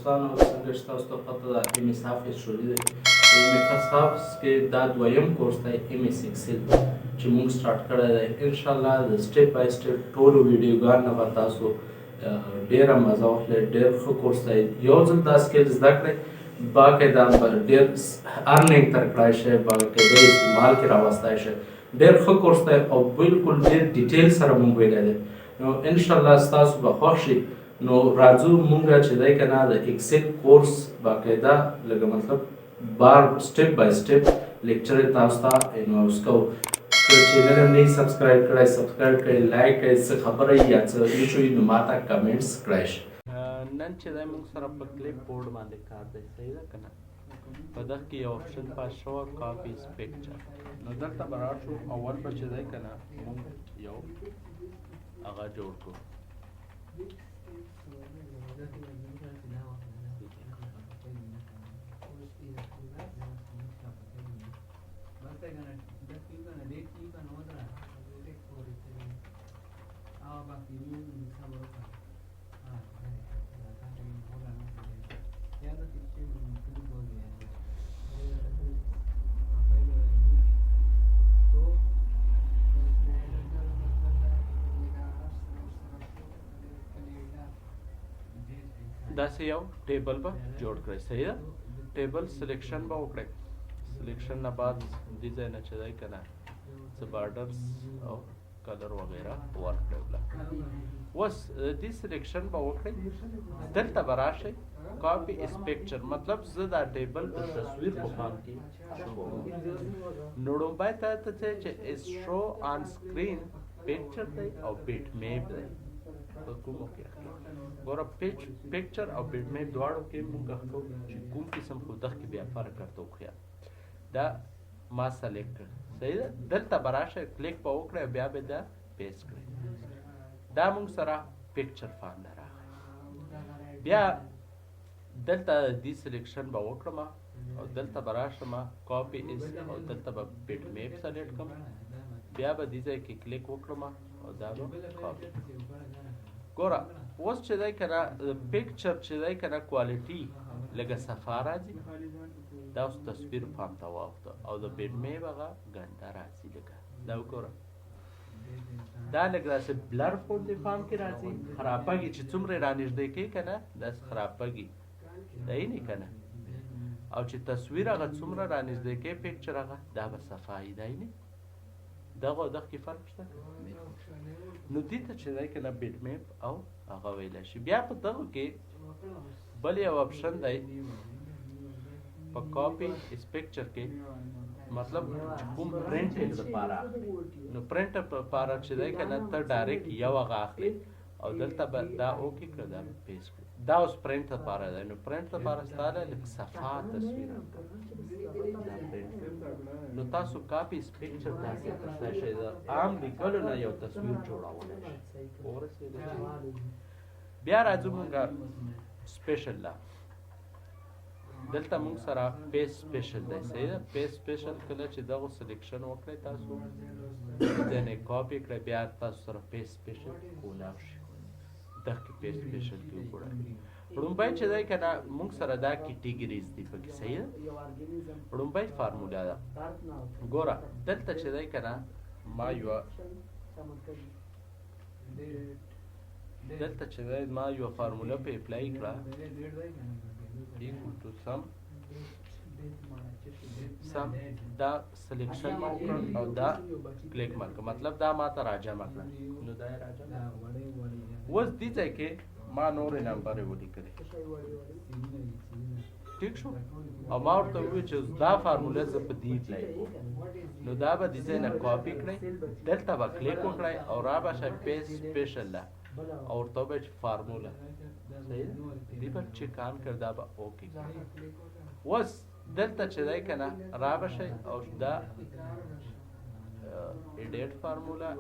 دوستانو څنګه چې تاسو ته پته ده ایم ایس آفیس شروع دی په ایم ایس آفیس کې دا دویم کورس دی ایم ایس ایکسل چې موږ سټارټ کړی دی انشاءالله د سټیپ بای سټیپ ټولو ویډیوګانو نه به تاسو ډېره مزه واخلئ. ډېر ښه کورس دی. یو ځل دا سکل زده کړئ باقاعده ډېر ارننګ تر کړای شئ، باقاعده استعمال کې راوستی شئ. ډېر ښه کورس دی او بالکل ډېر ډیټیل سره موږ ویلی دی. نو انشاءالله ستاسو به خوښ شي. نو راځو مونږ چې دی که نه د ایکسل کورس باقاعده لږه مطلب بار سټیپ بای سټیپ لیکچر یې تاسو ته اناؤنس کوو. که چینل هم نه یې سبسکرایب کړی سبسکرایب کړئ، لایک کړئ، څه خبره یي یا څه ایشو وي نو ما ته کمنټس کړی شئ. نن چې دی مونږ سره په کلیپ بورډ باندې کار دی، صحیح ده که نه؟ په دغه کې یو آپشن پاس شو کاپیز پکچر. نو دلته به راشو اول به چې دی که نه مونږ یو هغه جوړ کړو. داسې یو ټیبل به جوړ کړئ، صحیح ده؟ ټیبل سلیکشن به وکړئ. سلیکشن نه بعد دې ځای نه چې دی که نه څه بارډرز او کلر وغیره ورکړئ. اوس دې سلیکشن به وکړئ، دلته به راشئ کاپي اس پکچر، مطلب زه دا ټیبل د تصویر په فارم کې نو لومبی ته څه چې اس شو آن سکرین پکچر دی او بیټ میپ دی. په کومو کې ګوره پکچر او بیټ میپ دواړو کې موږ اخلو چې کوم قسم خو دغه کې بیا فرق کرته وخیا دا ما سلیکټ کړ، صحیح ده؟ دلته به راشئ کلیک به وکړئ بیا به دا پیسټ کړئ. دا موږ سره پکچر فارم نه راغی. بیا دلته دې سلیکشن به وکړم او دلته به راشم کاپي اس او دلته به بیټ میپ سلیکټ کړم. بیا به دې ځای کې کلیک وکړم او دا به کاپي. ګوره اوس چې دی که نه پکچر چې دی که نه کوالټي لږه صفا راځي، دا اوس تصویر فارم ته واوښته او د بیټ میپ هغه ګنده راځي لږه. دا وګوره دا لږ داسې بلر غوندې فارم کې راځي، خرابږي چې څومره یې رانږدې کوې که نه داسې خرابږي، صحیح که نه؟ او چې تصویر هغه څومره رانږدې کوې پکچر هغه دا به صفا وي، دی نه؟ دغه او دغه کې فرق شته. نو دې ته چې دی که نه بیټ میپ او هغه ویلی شي. بیا په دغه کې بل یو آپشن دی په کاپي اس پکچر کې، مطلب کوم پرنټ لپاره نو پرنټ لپاره چې دی که نه ته ډایرکټ یو هغه اخلي او دلته به دا اوکې کړه دا به پیسټ کړي. دا اوس پرنټ لپاره دی. نو پرنټ لپاره ستا له لږ صفا تصویر نو تاسو کاپي اس پکچر داسې اخیستی شئ، د عام لیکلو نه یو تصویر جوړولی شئ. بیا راځو مونږه سپیشل لا دلته مونږ سره پیس سپیشل دی، صحیح ده؟ پیس سپیشل کله چې دغه سلیکشن وکړئ تاسو ځینې کاپي کړئ بیا تاسو سره پیس سپیشل کولاو شي. دغه کې پیس سپیشل کې وګورئ. لومبی چې دی که نه مونږ سره دا کیټیګریز دي پکې، صحیح ده؟ لومبی فارمولا ده. ګوره دلته چې دی که نه ما یوه دلته چې دی ما یوه فارمولا په اپلای کړه equal to sum دا سلیکشن ما وکړه او دا کلیک ما کړه، مطلب دا ما ته راجمع کړه. نو دا یې راجمع اوس دې ځای کې ما نورې نمبرې ولیکلې، ټیک شو؟ او ما ورته وویل چې دا فارموله زه په دې اپلای کوم. نو دا به دې ځای نه کاپي کړئ، دلته به کلیک وکړئ او را به شئ پیس سپیشل له او ورته به چې فارموله، صحیح ده؟ دې به چیک آن کړ دا به اوکې کړي. اوس دلته چې دی که نه را به شئ او دا ایډیټ فارموله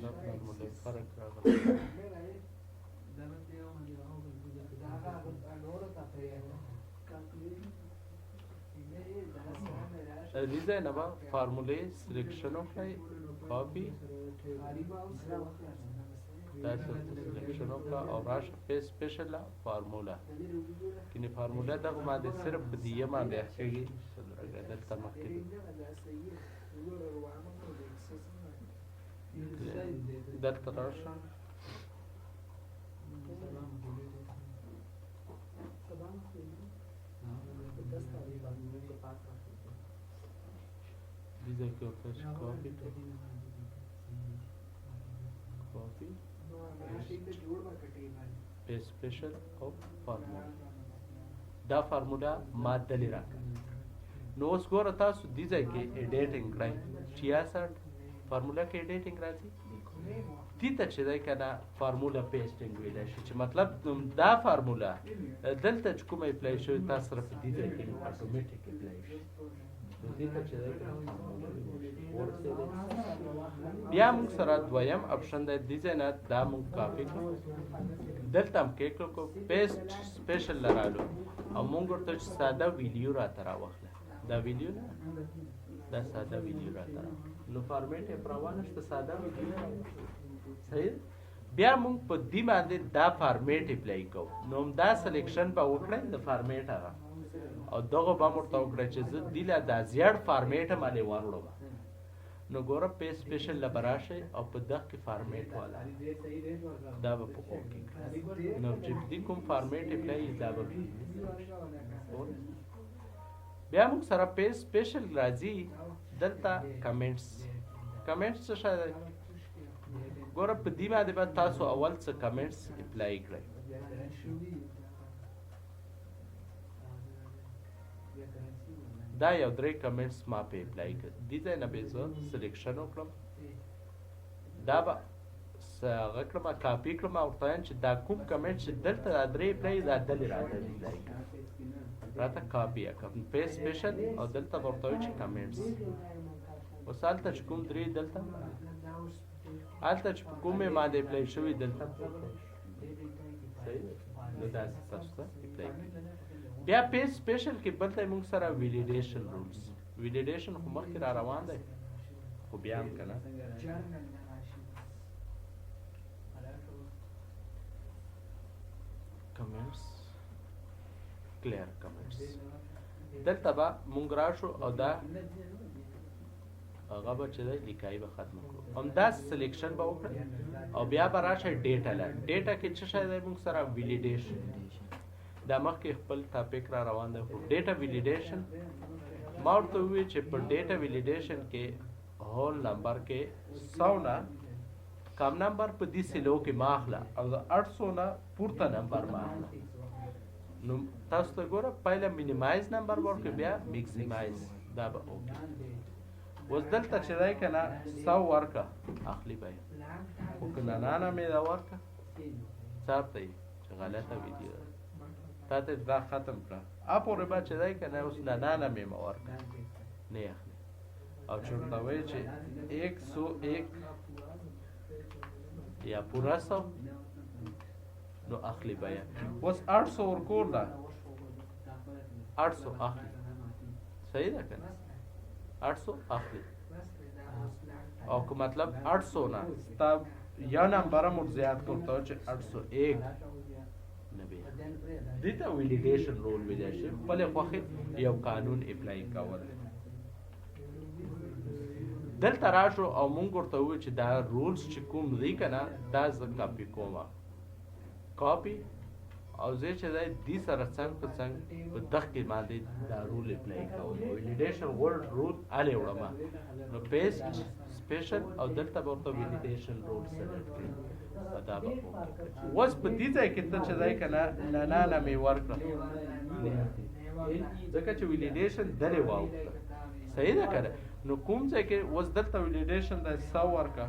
دا فارموله فرق راغلی دې ځای نه به فارمولې سلیکشن وکړئ کاپي داسې سلیکشن وکړه او راشه په سپیشل فارموله کینې فارموله دغه باندې صرف په دیه باندې اخیږي دلته مخکې دلته راشه These are first copy, paste special of formula. دا فارمولا ماده لري راکړه نو اوس ګوره تاسو دې ځای کې ایډیټینګ کړئ 66 فارمولا کې ایډیټینګ راځي دې ته چې دی که نه فارمولا پیسټینګ ویلی شي چې مطلب دا فارمولا دلته چې کومه اپلای شوې تاسو سره په دې ځای کې اټومیټیک اپلای شي دې ته چې دی بیا موږ سره دویم اپشن دی دې ځای نه دا موږ کاپي کړو دلته هم کې کړو پیسټ سپیشل لرالو او موږ ورته چې ساده ویډیو راته راوخله دا ویډیو نه دا ساده ویډیو راته نو فارمیټ یې پروانه شته ساده ویډیو صحیح بیا موږ په دې باندې دا فارمیټ اپلای کوو نو دا سلیکشن به وکړئ د فارمیټ هغه او دغه به ورته وکړئ چې زه دې له دا زیړ فارمیټ باندې وروړم نو ګوره په سپیشل له به راشئ او په دغه کې فارمیټ والا دا به په خو کې نو چې دې کوم فارمیټ اپلای دا به بیا موږ سره په سپیشل راځي دلته کمنټس څه شی دی ګوره په دې باندې به تاسو اول څه کمنټس اپلای کړئ دا یو درې کمنټس ما په اپلای کړ دې ځای نه به زه سلیکشن وکړم دا به هغه کړم کاپي کړم او ورته چې دا کوم کمنټ چې دلته دا درې اپلای دا دلې راته کاپي کړم په سپیشل او دلته به ورته چې کمنټس اوس هلته چې کوم درې دلته هلته چې په کومې باندې اپلای شوي دلته صحیح نو داسې تاسو ته اپلای کړئ بیا پیج سپیشل کې بل ځای موږ سره ویلیډیشن رولز ویلیډیشن خو مخکې را روان دی خو بیا هم که نه کمنټس کلیر کمنټس دلته به موږ راشو او دا هغه به چې دی لیکایي به ختم کړو همدا سلیکشن به وکړئ او بیا به راشئ ډیټا له ډیټا کې څه شی دی موږ سره ویلیډیشن دا مخکې خپل ټاپک را روان دی خو ډیټا ویلیډیشن ما ورته وویل چې په ډیټا ویلیډیشن کې هول نمبر کې 100 نه کم نمبر په دې سیلو کې ما اخله او 800 نه پورته نمبر ما اخله نو تاسو ته ګوره پهله مینیمایز نمبر ورکړئ بیا میکسیمایز دا به اوکې اوس دلته چې دی که نه 100 ورکړه اخلي به خو که ننانه مې دا ورکړه څارته یې چې غلطه ویډیو ده تا ته دا ختم کړه پورې به چې دی که نه اوس ننانه مې مه ورکړه نه یې اخلي او چې ورته وایي چې 101 یا پوره 100 نو اخلي به یې اوس 800 ورکول ده 800 اخلي صحیح ده که نه 800 اخلي او که مطلب 800 نه ستا یا نمبر هم زیاد کرتا چې 801 نبی دیتا ویلیډیشن رول ویلی شي خپلې خوښې یو قانون اپلای کول دلته راشو او مونږ ورته وویل چې دا رولز چې کوم دی که نه دا زه کاپي کومه کاپي او زه چې دی دې سره څنګ په څنګ په دغه کې باندې دا رول اپلای کوم ویلیډیشن رول هلې وړمه نو پیسټ سپیشل او دلته به ورته ویلیډیشن رول سلیکټ کړي دا به اوس په دې ځای کې ته چې دی که نه ننانه مې ورکړه ځکه چې ویلیډیشن دلې واوښته صحیح ده که نه نو کوم ځای کې اوس دلته ویلیډیشن دی 100 ورکړه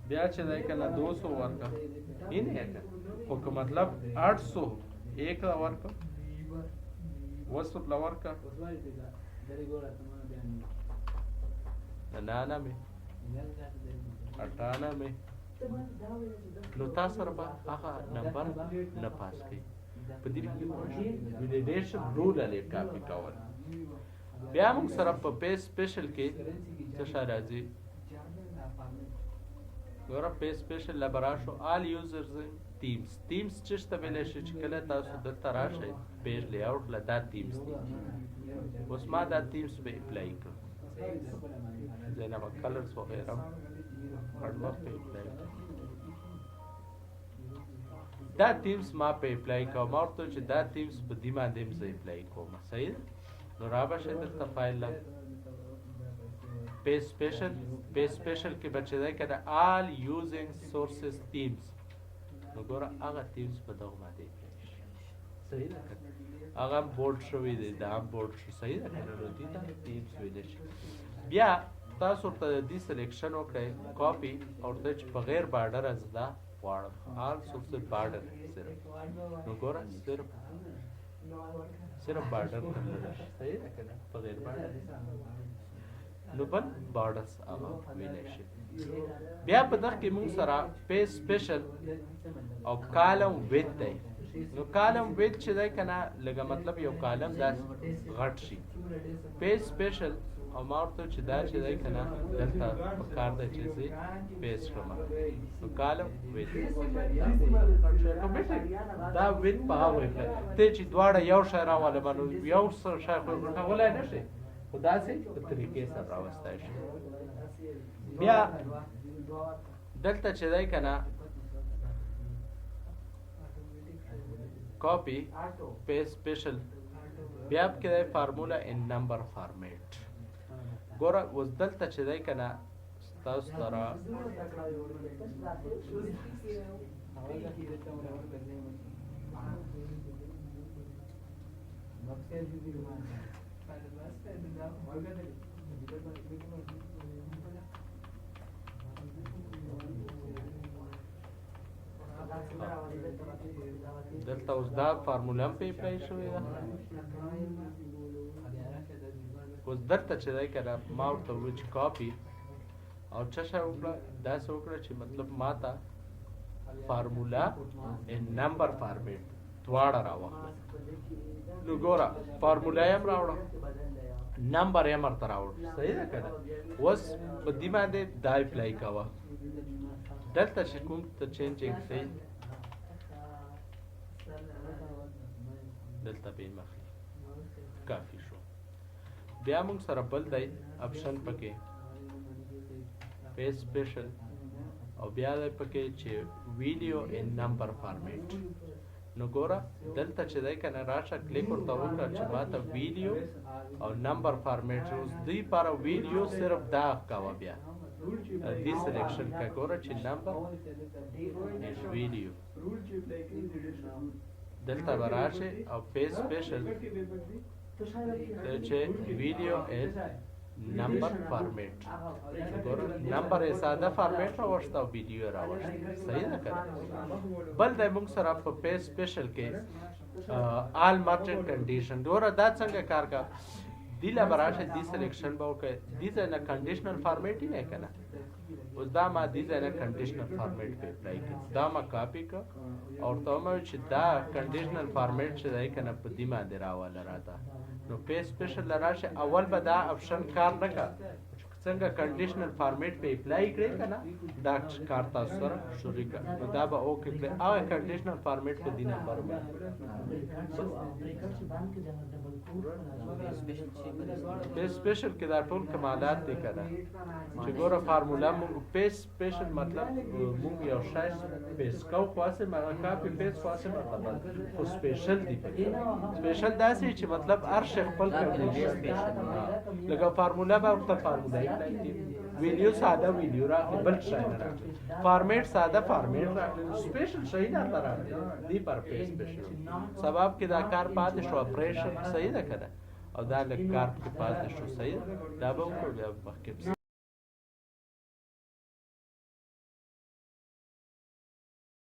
بیا چې دی که نه 200 ورکړه این یې که خو که مطلب 800 ایک لا ورکړه اوس لا ورکړه ننانه مې 98 نو تاسو سره به هغه نمبر نه پاس کوي په دې کې ویلیډیشن رول علی کاپی کول بیا موږ سره په پیج سپیشل کې څه شی راځي ګوره پیج سپیشل لبرا شو آل یوزرز ټیمز چې څه ویل شي چې کله تاسو دلته راشئ پیج لی آوټ له دا ټیمز دي اوس ما دا ټیمز په اپلای کړ زینا با کلرز وغیرہ هر په اپلای دا ټیمز ما په اپلای کوم ما ورته چې دا ټیمز په دې باندې زه اپلای کوم صحیح نو را به دلته فایل لا پیج سپیشل کې بچی دی کده آل یوزینګ سورسز ټیمز نو ګوره هغه ټیمز په دغه باندې صحیح ده هغه بورډ شوی دی دا بورډ شو صحیح ده کنه نو دې ته ټیمز ویل شي بیا تاسو ته دې سلیکشن وکړئ کاپی او ته چې بغیر بارډر از دا غواړم آل سورسز بارډر صرف نو ګوره صرف بارډر صحیح ده کنه بغیر بارډر نو بل بارډرز هغه ویلی شي بیا په دغه کې موږ سره پیج سپیشل او کالم ویت دی نو کالم ویت چې دی که نه لږه مطلب یو کالم داسې غټ شي پیج سپیشل او ما ورته چې دا چې دی که نه دلته په کار دی چې زه پیج کړم نو کالم ویت دا ویت په هغه وکړه ته چې دواړه یو شی راولې نو یو شی خو ګټولی نه شي خو داسې په طریقې سره راوستی شي بیا دلته چې دی که نه کاپی پیج سپیشل بیا پکې دی فارمولا ان نمبر فارمیټ ګوره اوس دلته چې دی که نه ستاسو سره دلته اوس دا فارمولا هم په اپلای شوې ده اوس دلته چې دی که نه ما ورته وویل چې کاپي او څه شی وکړه داسې وکړه چې مطلب ما ته فارمولا ان نمبر فارمیټ دواړه راوخله نو ګوره فارمولا یې هم راوړه نمبر یې هم ورته راوړ صحیح ده که نه اوس په دې باندې دا اپلای کوه دلته چې کوم ته چینجینګ دی دلته به یې مخلي کافي شو بیا موږ سره بل دی اپشن پکې پیج سپیشل او بیا دی پکې چې ویډیو ان نمبر فارمیټ نو ګوره دلته چې دی که نه راشه کلیک ورته وکړه چې ما ته ویډیو او نمبر فارمیټ اوس دوی لپاره ویډیو صرف دا کوه بیا دې سلیکشن کا ګوره چې نمبر ویډیو دلته به راشي او پیج سپیشل چې ویډیو از نمبر فارمیټ ګوره نمبر یې ساده فارمیټ راوښته او ویډیو یې راوښته صحیح ده که نه بل دی موږ سره په پیج سپیشل کې آل مرچنټ کنډیشن ګوره دا څنګه کار کا دې له به راشئ دې سلیکشن به وکړئ دې ځای نه کنډیشنل فارمیټ یې نه که نه اوس دا ما دې ځای نه کنډیشنل فارمیټ په اپلای کړ دا ما کاپي کړ او ورته ومه چې دا کنډیشنل فارمیټ چې دی که نه په دې باندې راوله راته نو پیج سپیشل له راشئ اول به دا اپشن کار نه کړه څنګه کنډیشنل فارمیټ په اپلای کړئ که نه دا کار تاسو سره شروع کړه نو دا به اوکې کړئ هغه کنډیشنل فارمیټ په دې نمبر باندې پیج سپیشل کې دا ټول کمالات دی که نه چې ګوره فارمولا مونږ پیج سپیشل مطلب مونږ یو شی پیج کوو خو هسې کاپي پیج خو هسې مطلب خو سپیشل دی پکې سپیشل داسې چې مطلب هر شی خپل لکه فارمولا به ورته فارمولا ویډیو ساده ویډیو راغلی بل شی نه راغلی فارمیټ ساده فارمیټ راغلی سپیشل شی درته راغلی دې پر پیج سپیشل سبب کې دا کار پاتې شو اپریشن صحیح ده که نه او دا لږ کار پکې پاتې شو صحیح دا به وکړو بیا مخکې